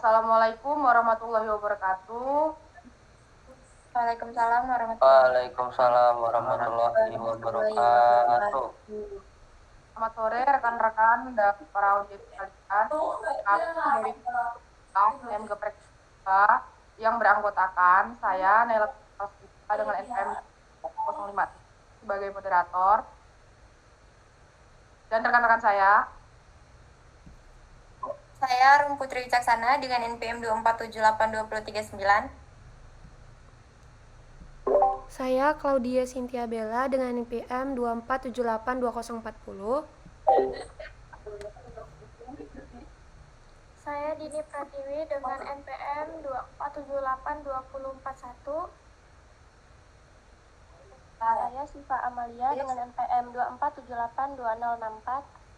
Assalamualaikum warahmatullahi wabarakatuh. Waalaikumsalam Waalaikumsalam warahmatullahi wabarakatuh. Selamat sore rekan-rekan dan para audiens sekalian. Kami dari UM Geprek yang beranggotakan saya Nela dengan NPM 05 sebagai moderator dan rekan-rekan saya. Saya Rum Putri Wicaksana dengan NPM 2478239. Saya Claudia Cynthia Bella dengan NPM 2478240. Saya Dini Pratiwi dengan NPM 2478241. Saya Siva Amalia dengan NPM 2478264.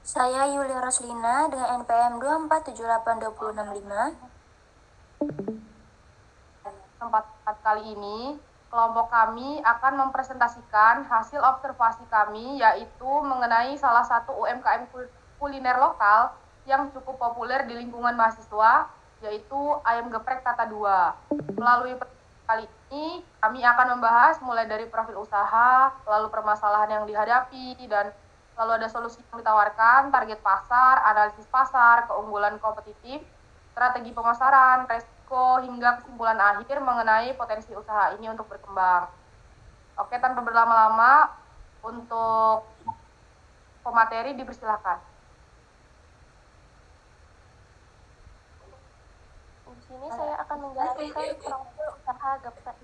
Saya Yuli Roslina dengan NPM 2478265. Kesempatan kali ini, kelompok kami akan mempresentasikan hasil observasi kami, yaitu mengenai salah satu UMKM kuliner lokal yang cukup populer di lingkungan mahasiswa, yaitu ayam geprek Tata 2. Melalui kali ini, kami akan membahas mulai dari profil usaha, lalu permasalahan yang dihadapi, dan lalu ada solusi yang ditawarkan, target pasar, analisis pasar, keunggulan kompetitif, strategi pemasaran, resiko, hingga kesimpulan akhir mengenai potensi usaha ini untuk berkembang. Oke, tanpa berlama-lama, untuk pemateri dipersilakan. Di sini saya akan menjelaskan profil usaha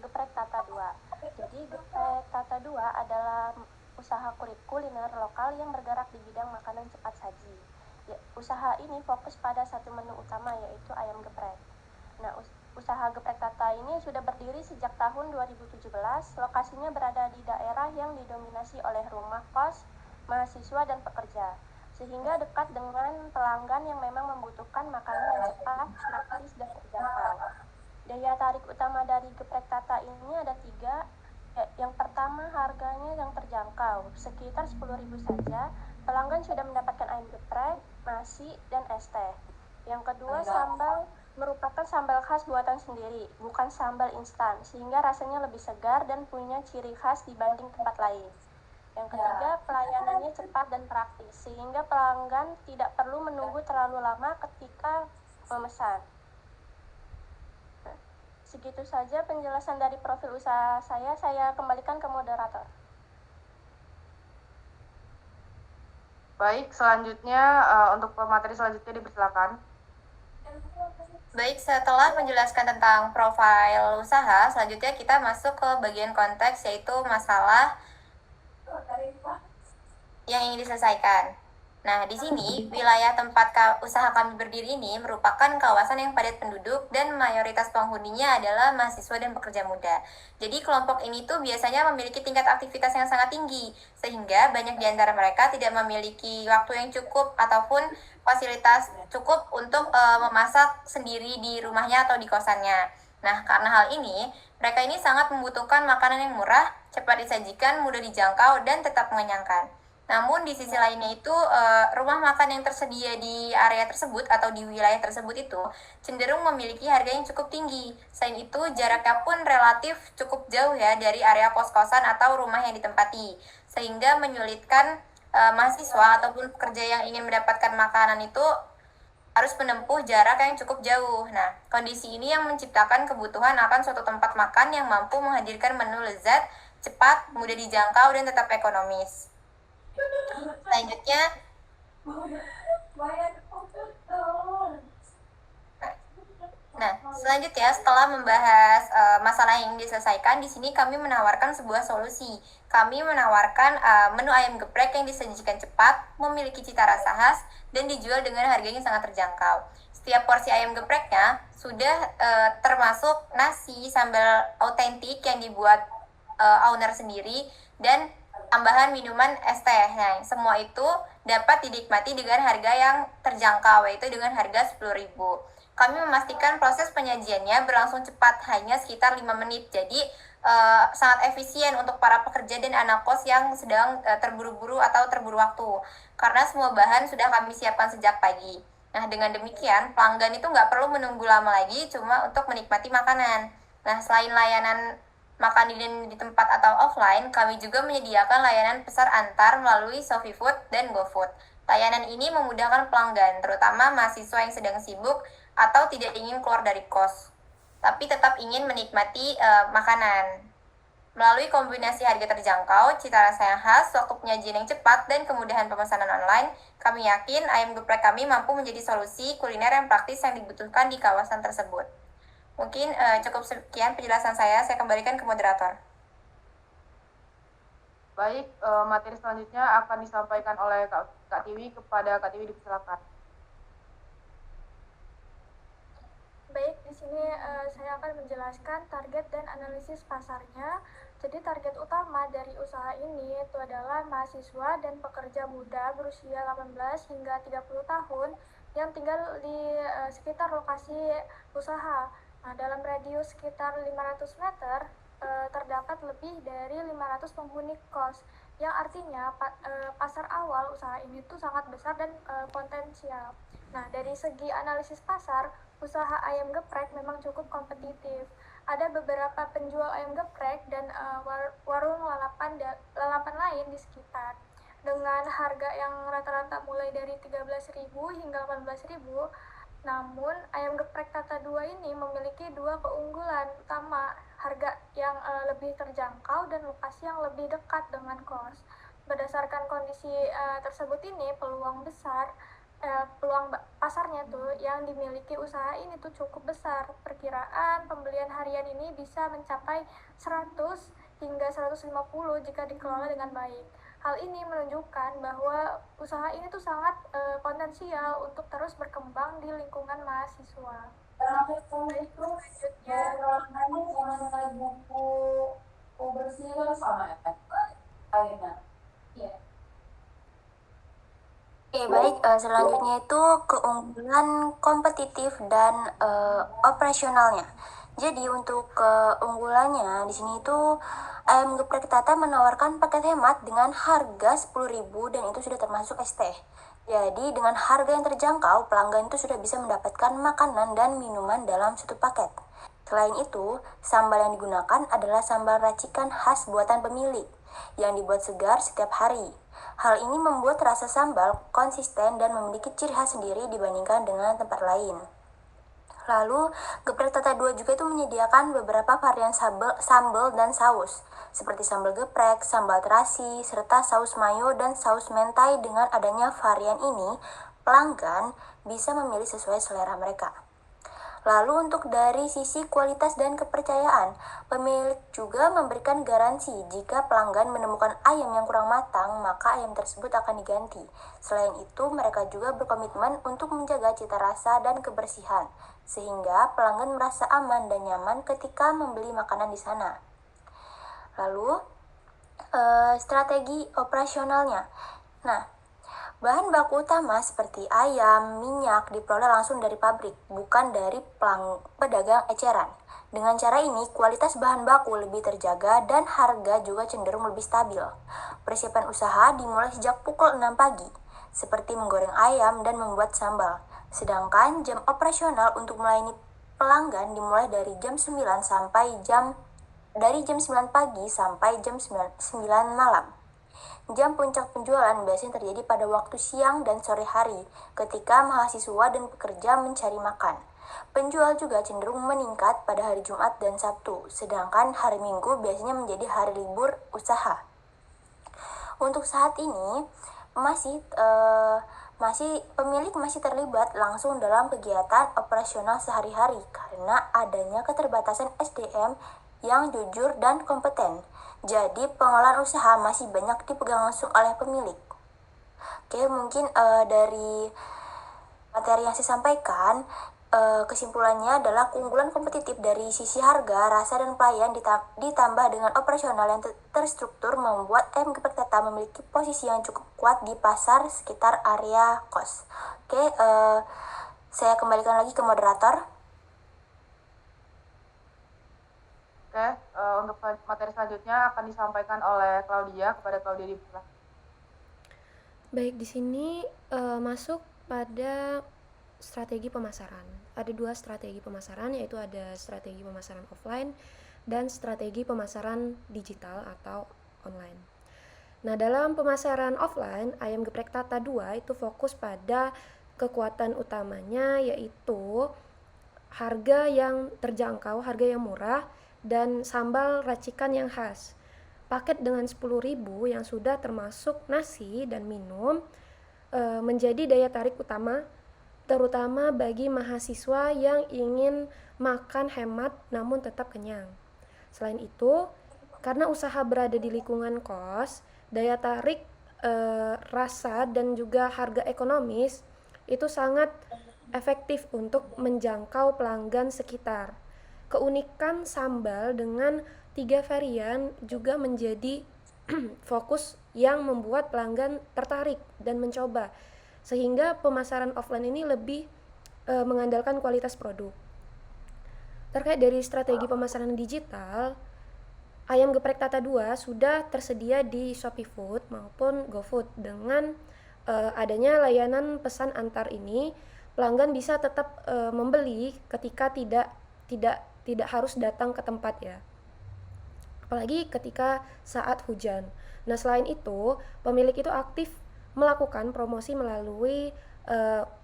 geprek Tata 2. Jadi geprek Tata 2 adalah usaha kuliner lokal yang bergerak di bidang makanan cepat saji. Ya, usaha ini fokus pada satu menu utama, yaitu ayam geprek. Nah, usaha geprek Tata ini sudah berdiri sejak tahun 2017. Lokasinya berada di daerah yang didominasi oleh rumah kos, mahasiswa, dan pekerja, sehingga dekat dengan pelanggan yang memang membutuhkan makanan yang cepat, praktis, dan terjangkau. Daya tarik utama dari geprek Tata ini ada 3. Yang pertama, harganya yang terjangkau, sekitar 10.000 saja. Pelanggan sudah mendapatkan ayam geprek, nasi, dan es teh. Yang kedua, sambal merupakan sambal khas buatan sendiri, bukan sambal instan, sehingga rasanya lebih segar dan punya ciri khas dibanding tempat lain. Yang ketiga, pelayanannya cepat dan praktis, sehingga pelanggan tidak perlu menunggu terlalu lama ketika memesan. Segitu saja penjelasan dari profil usaha saya kembalikan ke moderator. Baik, selanjutnya untuk pemateri selanjutnya dipersilakan. Baik, setelah menjelaskan tentang profil usaha, selanjutnya kita masuk ke bagian konteks, yaitu masalah yang ingin diselesaikan. Nah, di sini wilayah tempat usaha kami berdiri ini merupakan kawasan yang padat penduduk dan mayoritas penghuninya adalah mahasiswa dan pekerja muda. Jadi kelompok ini tuh biasanya memiliki tingkat aktivitas yang sangat tinggi, sehingga banyak di antara mereka tidak memiliki waktu yang cukup ataupun fasilitas cukup untuk memasak sendiri di rumahnya atau di kosannya. Nah, karena hal ini, mereka ini sangat membutuhkan makanan yang murah, cepat disajikan, mudah dijangkau, dan tetap mengenyangkan. Namun di sisi lainnya itu rumah makan yang tersedia di area tersebut atau di wilayah tersebut itu cenderung memiliki harga yang cukup tinggi. Selain itu jaraknya pun relatif cukup jauh ya dari area kos-kosan atau rumah yang ditempati, sehingga menyulitkan mahasiswa ataupun pekerja yang ingin mendapatkan makanan itu harus menempuh jarak yang cukup jauh. Nah, kondisi ini yang menciptakan kebutuhan akan suatu tempat makan yang mampu menghadirkan menu lezat, cepat, mudah dijangkau, dan tetap ekonomis. Selanjutnya, selanjutnya setelah membahas masalah yang diselesaikan, di sini kami menawarkan sebuah solusi. Kami menawarkan menu ayam geprek yang disajikan cepat, memiliki cita rasa khas, dan dijual dengan harganya sangat terjangkau. Setiap porsi ayam gepreknya sudah termasuk nasi, sambal autentik yang dibuat owner sendiri, dan tambahan minuman es teh. Nah, semua itu dapat dinikmati dengan harga yang terjangkau, yaitu dengan harga 10.000. Kami memastikan proses penyajiannya berlangsung cepat, hanya sekitar 5 menit. Jadi sangat efisien untuk para pekerja dan anak kos yang sedang terburu-buru atau terburu waktu, karena semua bahan sudah kami siapkan sejak pagi. Nah, dengan demikian, pelanggan itu nggak perlu menunggu lama lagi cuma untuk menikmati makanan. Nah, selain layanan makan di tempat atau offline, kami juga menyediakan layanan pesan antar melalui Shopee Food dan GoFood. Layanan ini memudahkan pelanggan, terutama mahasiswa yang sedang sibuk atau tidak ingin keluar dari kos, tapi tetap ingin menikmati makanan. Melalui kombinasi harga terjangkau, cita rasa yang khas, waktu penyajian yang cepat, dan kemudahan pemesanan online, kami yakin ayam geprek kami mampu menjadi solusi kuliner yang praktis yang dibutuhkan di kawasan tersebut. Mungkin cukup sekian penjelasan saya kembalikan ke moderator. Baik, materi selanjutnya akan disampaikan oleh Kak Tiwi. Kepada Kak Tiwi dipersilakan. Baik, di sini saya akan menjelaskan target dan analisis pasarnya. Jadi target utama dari usaha ini itu adalah mahasiswa dan pekerja muda berusia 18 hingga 30 tahun yang tinggal di sekitar lokasi usaha. Nah, dalam radius sekitar 500 meter terdapat lebih dari 500 penghuni kos, yang artinya pasar awal usaha ini tuh sangat besar dan potensial. Nah, dari segi analisis pasar, usaha ayam geprek memang cukup kompetitif. Ada beberapa penjual ayam geprek dan warung lalapan lain di sekitar. Dengan harga yang rata-rata mulai dari 13.000 hingga 18.000, namun ayam geprek Tata 2 ini memiliki dua keunggulan utama, harga yang lebih terjangkau dan lokasi yang lebih dekat dengan kos. Berdasarkan kondisi tersebut ini, peluang pasarnya tuh yang dimiliki usaha ini tuh cukup besar. Perkiraan pembelian harian ini bisa mencapai 100 hingga 150 jika dikelola dengan baik. Hal ini menunjukkan bahwa usaha ini tuh sangat potensial untuk terus berkembang di lingkungan mahasiswa. Baik, selanjutnya Oke, baik. Selanjutnya itu keunggulan kompetitif dan operasionalnya. Jadi untuk keunggulannya di sini itu ayam geprek Tata menawarkan paket hemat dengan harga 10.000 dan itu sudah termasuk ST. Jadi dengan harga yang terjangkau, pelanggan itu sudah bisa mendapatkan makanan dan minuman dalam satu paket. Selain itu, sambal yang digunakan adalah sambal racikan khas buatan pemilik yang dibuat segar setiap hari. Hal ini membuat rasa sambal konsisten dan memiliki ciri khas sendiri dibandingkan dengan tempat lain. Lalu, geprek Tata 2 juga itu menyediakan beberapa varian sambal dan saus, seperti sambal geprek, sambal terasi, serta saus mayo dan saus mentai. Dengan adanya varian ini, pelanggan bisa memilih sesuai selera mereka. Lalu untuk dari sisi kualitas dan kepercayaan, pemilik juga memberikan garansi jika pelanggan menemukan ayam yang kurang matang, maka ayam tersebut akan diganti. Selain itu, mereka juga berkomitmen untuk menjaga cita rasa dan kebersihan, sehingga pelanggan merasa aman dan nyaman ketika membeli makanan di sana. Lalu, strategi operasionalnya. Nah, bahan baku utama seperti ayam, minyak diperoleh langsung dari pabrik, bukan dari pedagang eceran. Dengan cara ini, kualitas bahan baku lebih terjaga dan harga juga cenderung lebih stabil. Persiapan usaha dimulai sejak pukul 6 pagi, seperti menggoreng ayam dan membuat sambal. Sedangkan jam operasional untuk melayani pelanggan dimulai dari jam 9 pagi sampai jam 9 malam. Jam puncak penjualan biasanya terjadi pada waktu siang dan sore hari, ketika mahasiswa dan pekerja mencari makan. Penjual juga cenderung meningkat pada hari Jumat dan Sabtu, sedangkan hari Minggu biasanya menjadi hari libur usaha. Untuk saat ini, pemilik masih terlibat langsung dalam kegiatan operasional sehari-hari karena adanya keterbatasan SDM yang jujur dan kompeten. Jadi pengelolaan usaha masih banyak dipegang langsung oleh pemilik. Oke, mungkin dari materi yang saya sampaikan, kesimpulannya adalah keunggulan kompetitif dari sisi harga, rasa, dan pelayan ditambah dengan operasional yang terstruktur membuat ayam geprek Tata memiliki posisi yang cukup kuat di pasar sekitar area kos. Oke, saya kembalikan lagi ke moderator. Oke, untuk materi selanjutnya akan disampaikan oleh Claudia. Kepada Claudia dipersilakan. Baik, di sini masuk pada strategi pemasaran. Ada 2 strategi pemasaran, yaitu ada strategi pemasaran offline dan strategi pemasaran digital atau online. Nah, dalam pemasaran offline, Ayam Geprek Tata 2 itu fokus pada kekuatan utamanya, yaitu harga yang terjangkau, harga yang murah, dan sambal racikan yang khas. Paket dengan 10.000 yang sudah termasuk nasi dan minum menjadi daya tarik utama, terutama bagi mahasiswa yang ingin makan hemat namun tetap kenyang. Selain itu, karena usaha berada di lingkungan kos, daya tarik rasa dan juga harga ekonomis itu sangat efektif untuk menjangkau pelanggan sekitar. Keunikan sambal dengan 3 varian juga menjadi fokus yang membuat pelanggan tertarik dan mencoba, sehingga pemasaran offline ini lebih mengandalkan kualitas produk. Terkait dari strategi pemasaran digital, Ayam Geprek Tata 2 sudah tersedia di Shopee Food maupun GoFood. Dengan adanya layanan pesan antar ini, pelanggan bisa tetap membeli ketika tidak harus datang ke tempat ya. Apalagi ketika saat hujan. Nah, selain itu, pemilik itu aktif melakukan promosi melalui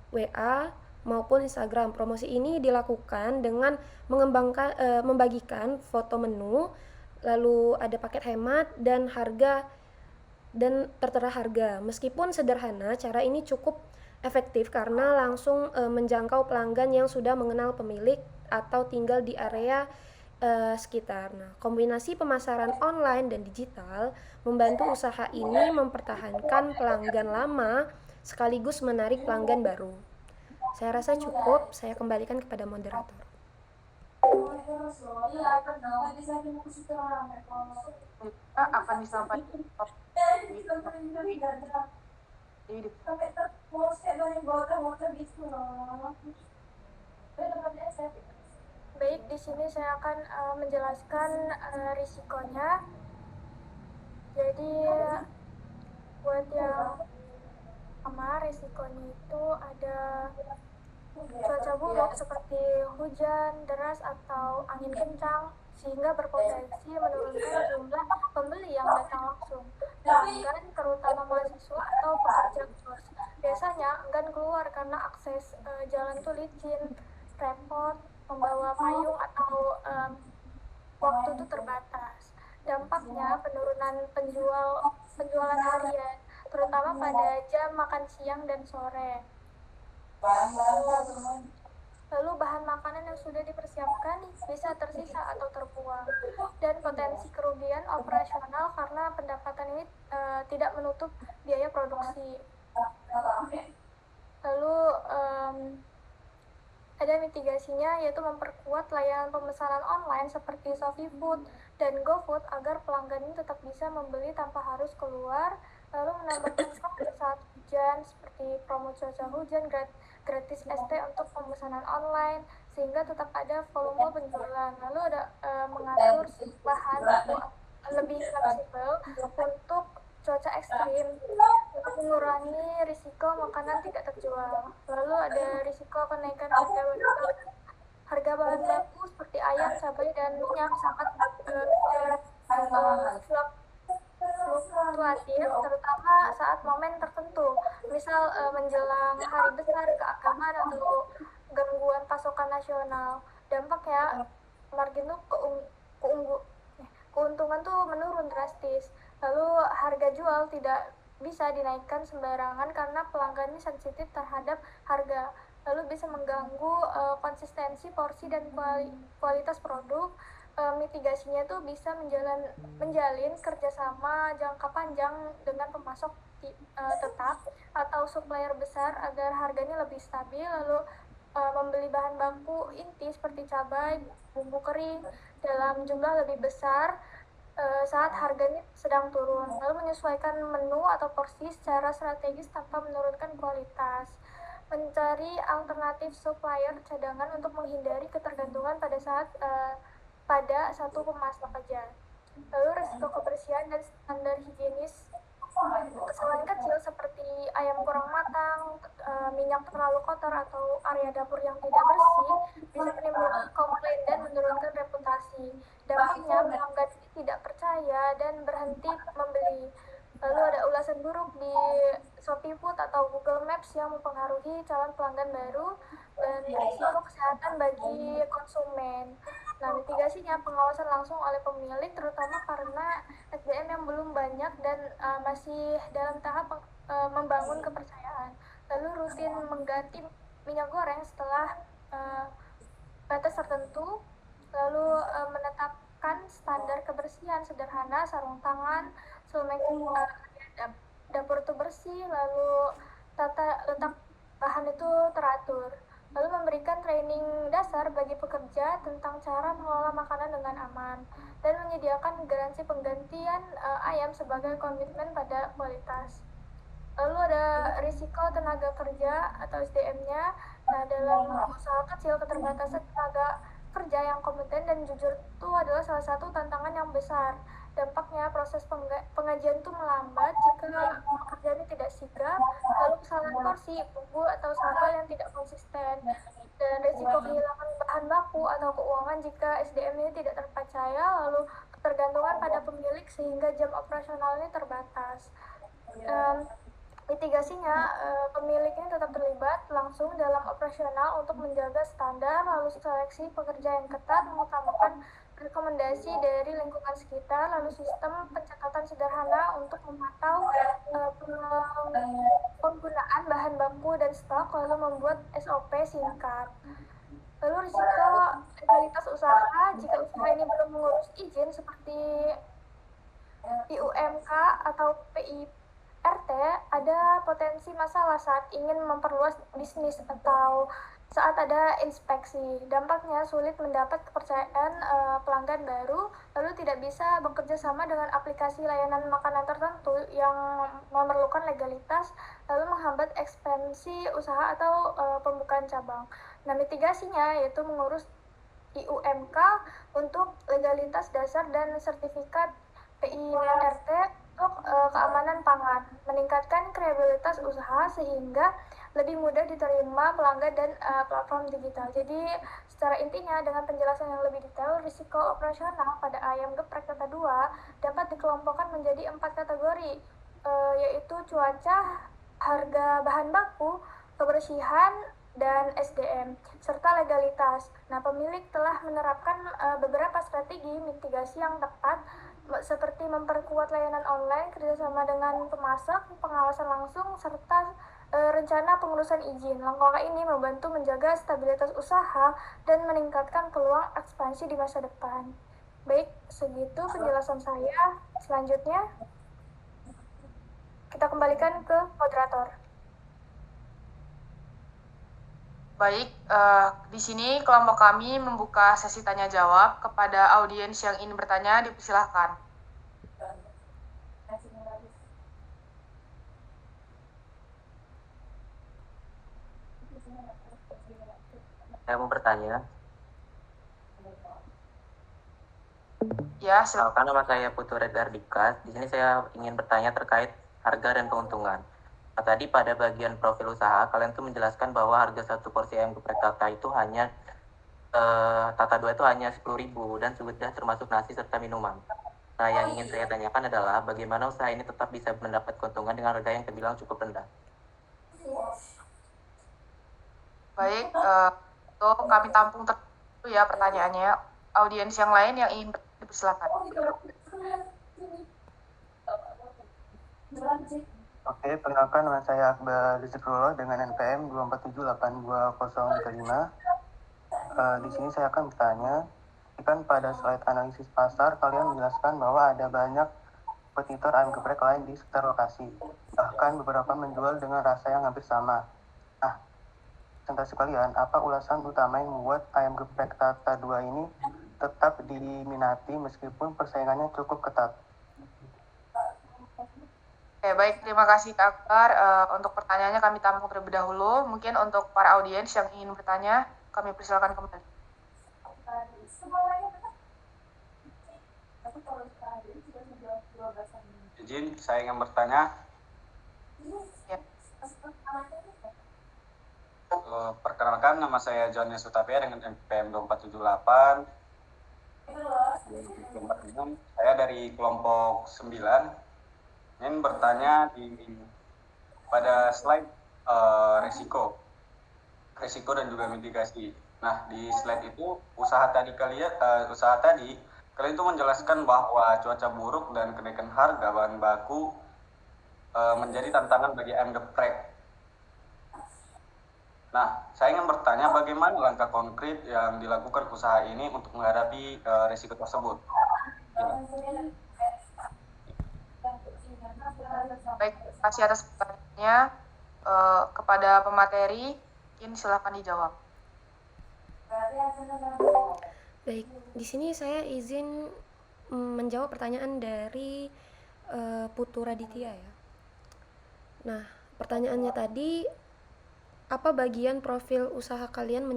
WA maupun Instagram. Promosi ini dilakukan dengan membagikan foto menu, lalu ada paket hemat dan harga dan tertera harga. Meskipun sederhana, cara ini cukup efektif karena langsung menjangkau pelanggan yang sudah mengenal pemilik atau tinggal di area sekitar. Nah, kombinasi pemasaran online dan digital membantu usaha ini mempertahankan pelanggan lama sekaligus menarik pelanggan baru. Saya rasa cukup, saya kembalikan kepada moderator. Akan disampaikan Baik, di sini saya akan menjelaskan risikonya. Jadi buat yang pertama, risikonya itu ada cuaca buruk seperti hujan deras atau angin kencang, sehingga berpotensi menurunkan jumlah pembeli yang datang langsung. Pelanggan, terutama mahasiswa atau pekerja kos, biasanya enggan keluar karena akses jalan tuh licin, repot, membawa payung atau waktu itu terbatas. Dampaknya penurunan penjualan harian, terutama pada jam makan siang dan sore. Lalu bahan makanan yang sudah dipersiapkan bisa tersisa atau terbuang, dan potensi kerugian operasional karena pendapatan ini tidak menutup biaya produksi. Lalu ada mitigasinya, yaitu memperkuat layanan pemesanan online seperti Shopee Food dan GoFood agar pelanggan ini tetap bisa membeli tanpa harus keluar. Lalu menambahkan stok saat hujan seperti promo cuaca hujan, gratis ST untuk pemesanan online, sehingga tetap ada volume penjualan. Lalu ada mengatur bahan lebih fleksibel untuk cuaca ekstrim untuk mengurangi risiko makanan tidak terjual. Lalu ada risiko kenaikan harga bahan baku seperti ayam, cabai, dan minyak sangat fluktuatif, terutama saat momen tertentu, misal menjelang hari besar, keagamaan, atau gangguan pasokan nasional. Dampaknya margin tuh keuntungan tuh menurun drastis. Lalu harga jual tidak bisa dinaikkan sembarangan karena pelanggan ini sensitif terhadap harga. Lalu bisa mengganggu konsistensi porsi dan kualitas produk. Mitigasinya tuh bisa menjalin kerjasama jangka panjang dengan pemasok tetap atau supplier besar agar harganya lebih stabil. Lalu membeli bahan baku inti seperti cabai, bumbu kering dalam jumlah lebih besar saat harganya sedang turun. Lalu menyesuaikan menu atau porsi secara strategis tanpa menurunkan kualitas. Mencari alternatif supplier cadangan untuk menghindari ketergantungan pada satu pemasok saja. Lalu risiko kebersihan dan standar higienis Kesalahan kecil seperti ayam kurang matang, minyak terlalu kotor, atau area dapur yang tidak bersih bisa menimbulkan komplain dan menurunkan reputasi. Dampaknya pelanggan ini tidak percaya dan berhenti membeli. Lalu ada ulasan buruk di Shopee Food atau Google Maps yang mempengaruhi calon pelanggan baru dan risiko kesehatan bagi konsumen. Nah, mitigasinya pengawasan langsung oleh pemilik terutama karena SDM yang belum banyak dan masih dalam tahap membangun kepercayaan. Lalu rutin mengganti minyak goreng setelah batas tertentu, lalu menetapkan standar kebersihan sederhana, sarung tangan, dapur itu bersih, lalu tata letak bahan itu teratur. Lalu memberikan training dasar bagi pekerja tentang cara mengelola makanan dengan aman dan menyediakan garansi penggantian ayam sebagai komitmen pada kualitas. Lalu ada risiko tenaga kerja atau SDM-nya. Nah, dalam usaha kecil, keterbatasan tenaga kerja yang kompeten dan jujur itu adalah salah satu tantangan yang besar. Dampaknya proses pengajian itu melambat jika pekerjaannya tidak sigap, lalu kesalahan porsi, bumbu, atau sambal yang tidak konsisten, dan risiko kehilangan bahan baku atau keuangan jika SDM ini tidak terpercaya, lalu ketergantungan pada pemilik sehingga jam operasionalnya terbatas. Mitigasinya, pemiliknya tetap terlibat langsung dalam operasional untuk menjaga standar, lalu seleksi pekerja yang ketat, mengutamakan rekomendasi dari lingkungan sekitar, lalu sistem pencatatan sederhana untuk memantau penggunaan bahan baku dan stok, lalu membuat SOP singkat. Lalu risiko legalitas usaha, jika usaha ini belum mengurus izin seperti IUMK atau PIRT, ada potensi masalah saat ingin memperluas bisnis atau saat ada inspeksi. Dampaknya sulit mendapat kepercayaan pelanggan baru, lalu tidak bisa bekerja sama dengan aplikasi layanan makanan tertentu yang memerlukan legalitas, lalu menghambat ekspansi usaha atau pembukaan cabang. Nah, mitigasinya yaitu mengurus IUMK untuk legalitas dasar dan sertifikat PIRT untuk keamanan pangan, meningkatkan kredibilitas usaha sehingga lebih mudah diterima pelanggan dan platform digital. Jadi secara intinya dengan penjelasan yang lebih detail, risiko operasional pada ayam geprek kata 2 dapat dikelompokkan menjadi 4 kategori, yaitu cuaca, harga bahan baku, kebersihan, dan SDM, serta legalitas. Nah, pemilik telah menerapkan beberapa strategi mitigasi yang tepat, seperti memperkuat layanan online, kerjasama dengan pemasak, pengawasan langsung, serta rencana pengurusan izin. Langkah ini membantu menjaga stabilitas usaha dan meningkatkan peluang ekspansi di masa depan. Baik, segitu penjelasan saya. Selanjutnya, kita kembalikan ke moderator. Baik, di sini kelompok kami membuka sesi tanya jawab kepada audiens yang ingin bertanya, dipersilahkan. Saya mau bertanya. Ya, silakan. Nama saya Putu Redardika. Di sini saya ingin bertanya terkait harga dan keuntungan. Nah, tadi pada bagian profil usaha, kalian tuh menjelaskan bahwa harga satu porsi ayam geprek Tata itu hanya Tata 2 itu hanya 10.000 dan sudah termasuk nasi serta minuman. Nah, yang ingin saya tanyakan adalah bagaimana usaha ini tetap bisa mendapat keuntungan dengan harga yang terbilang cukup rendah. Baik, untuk kami tampung tertentu ya pertanyaannya. Audiens yang lain yang ingin dipersilakan. Oke, perkenalkan nama saya Akbar Rizkrullah dengan NPM 247822035. Di sini saya akan bertanya, kan pada slide analisis pasar kalian menjelaskan bahwa ada banyak kompetitor ayam geprek lain di sekitar lokasi. Bahkan beberapa menjual dengan rasa yang hampir sama. Nah, presentasi kalian, apa ulasan utama yang membuat ayam geprek Tata 2 ini tetap diminati meskipun persaingannya cukup ketat? Oke, baik, terima kasih Kak Akbar. Untuk pertanyaannya kami tampung terlebih dahulu. Mungkin untuk para audiens yang ingin bertanya, kami persilakan kembali. Izin, saya ingin bertanya. Ya. Perkenalkan, nama saya John Sutapia dengan NPM 2478. Saya dari kelompok 9. Ingin bertanya pada slide resiko dan juga mitigasi. Nah, di slide itu usaha tadi kalian itu menjelaskan bahwa cuaca buruk dan kenaikan harga bahan baku menjadi tantangan bagi ayam geprek. Nah, saya ingin bertanya bagaimana langkah konkret yang dilakukan usaha ini untuk menghadapi risiko tersebut. Baik, terima kasih atas pertanyaannya. Kepada pemateri, mungkin silakan dijawab. Baik, di sini saya izin menjawab pertanyaan dari Putu Raditya ya. Nah, pertanyaannya tadi, apa bagian profil usaha kalian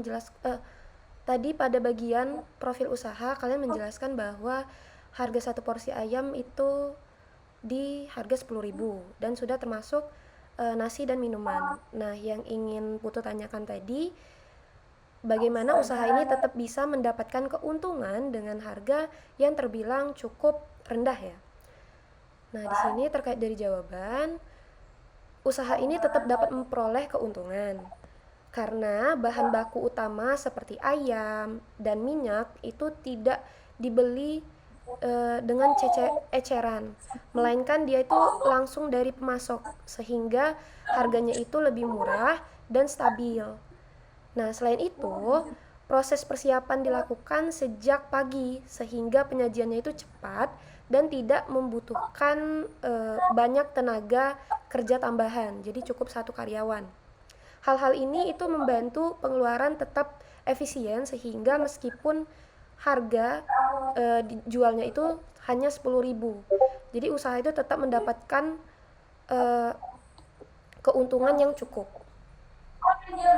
tadi pada bagian profil usaha kalian menjelaskan bahwa harga satu porsi ayam itu di harga 10.000 dan sudah termasuk nasi dan minuman. Nah, yang ingin Putu tanyakan tadi, bagaimana usaha ini tetap bisa mendapatkan keuntungan dengan harga yang terbilang cukup rendah ya. Nah, di sini terkait dari jawaban, usaha ini tetap dapat memperoleh keuntungan karena bahan baku utama seperti ayam dan minyak itu tidak dibeli dengan eceran, melainkan dia itu langsung dari pemasok sehingga harganya itu lebih murah dan stabil. Nah, selain itu, proses persiapan dilakukan sejak pagi sehingga penyajiannya itu cepat dan tidak membutuhkan banyak tenaga kerja tambahan, jadi cukup satu karyawan. Hal-hal ini itu membantu pengeluaran tetap efisien sehingga meskipun harga dijualnya itu hanya 10.000, jadi usaha itu tetap mendapatkan keuntungan yang cukup.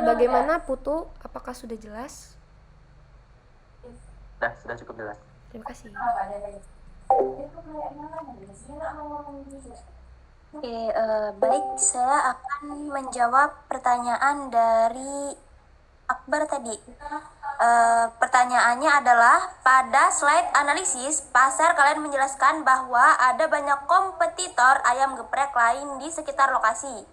Bagaimana Putu? Apakah sudah jelas? Sudah cukup jelas. Terima kasih. Oke, baik, saya akan menjawab pertanyaan dari Akbar tadi. Pertanyaannya adalah, pada slide analisis pasar kalian menjelaskan bahwa ada banyak kompetitor ayam geprek lain di sekitar lokasi.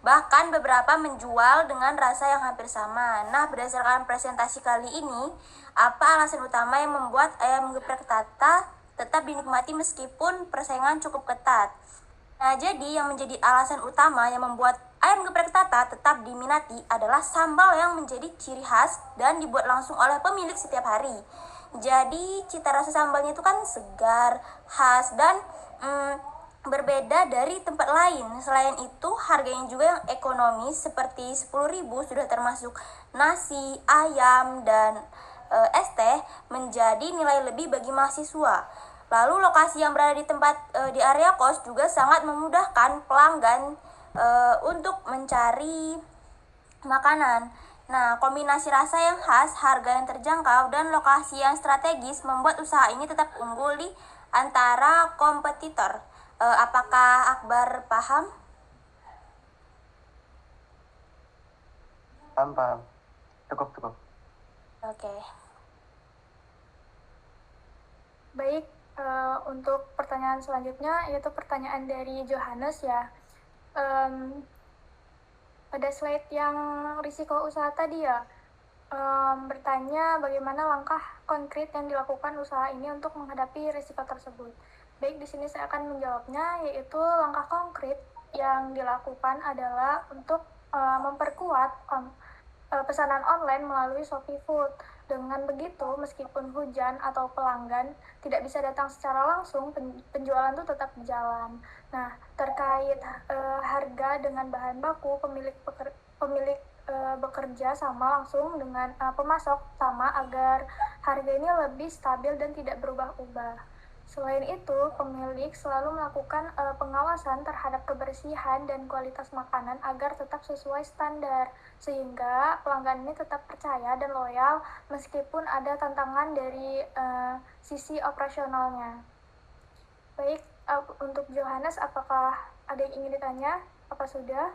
Bahkan beberapa menjual dengan rasa yang hampir sama. Nah, berdasarkan presentasi kali ini, apa alasan utama yang membuat ayam geprek Tata tetap dinikmati meskipun persaingan cukup ketat? Nah, jadi yang menjadi alasan utama yang membuat ayam geprek Tata tetap diminati adalah sambal yang menjadi ciri khas dan dibuat langsung oleh pemilik setiap hari. Jadi cita rasa sambalnya itu kan segar, khas, dan berbeda dari tempat lain. Selain itu, harganya juga yang ekonomis seperti 10.000 sudah termasuk nasi, ayam, dan es teh menjadi nilai lebih bagi mahasiswa. Lalu lokasi yang berada di di area kos juga sangat memudahkan pelanggan untuk mencari makanan. Nah, kombinasi rasa yang khas, harga yang terjangkau, dan lokasi yang strategis membuat usaha ini tetap unggul di antara kompetitor. Apakah Akbar paham? Paham. Cukup. Oke. Baik, untuk pertanyaan selanjutnya yaitu pertanyaan dari Johannes ya. Pada slide yang risiko usaha tadi ya, bertanya bagaimana langkah konkret yang dilakukan usaha ini untuk menghadapi risiko tersebut. Baik, di sini saya akan menjawabnya, yaitu langkah konkret yang dilakukan adalah untuk memperkuat pesanan online melalui Shopee Food. Dengan begitu, meskipun hujan atau pelanggan tidak bisa datang secara langsung, penjualan itu tetap berjalan. Nah, terkait harga dengan bahan baku, pemilik bekerja sama langsung dengan pemasok sama agar harga ini lebih stabil dan tidak berubah-ubah. Selain itu, pemilik selalu melakukan pengawasan terhadap kebersihan dan kualitas makanan agar tetap sesuai standar, sehingga pelanggan ini tetap percaya dan loyal meskipun ada tantangan dari sisi operasionalnya. Baik, Untuk Johannes, apakah ada yang ingin ditanya? Apa sudah?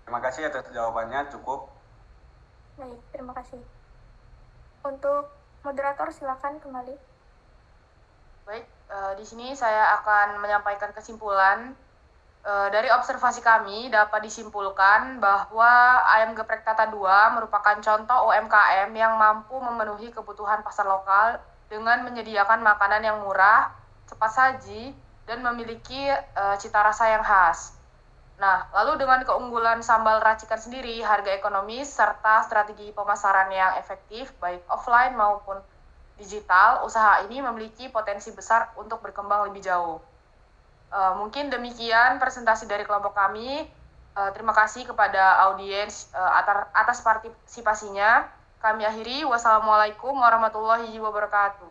Terima kasih atas jawabannya, cukup. Baik, terima kasih. Untuk moderator, silakan kembali. Baik, di sini saya akan menyampaikan kesimpulan. Dari observasi kami dapat disimpulkan bahwa Ayam Geprek Tata 2 merupakan contoh UMKM yang mampu memenuhi kebutuhan pasar lokal dengan menyediakan makanan yang murah, cepat saji, dan memiliki cita rasa yang khas. Nah, lalu dengan keunggulan sambal racikan sendiri, harga ekonomis, serta strategi pemasaran yang efektif, baik offline maupun digital, usaha ini memiliki potensi besar untuk berkembang lebih jauh. Mungkin demikian presentasi dari kelompok kami. Terima kasih kepada audiens atas partisipasinya. Kami akhiri. Wassalamualaikum warahmatullahi wabarakatuh.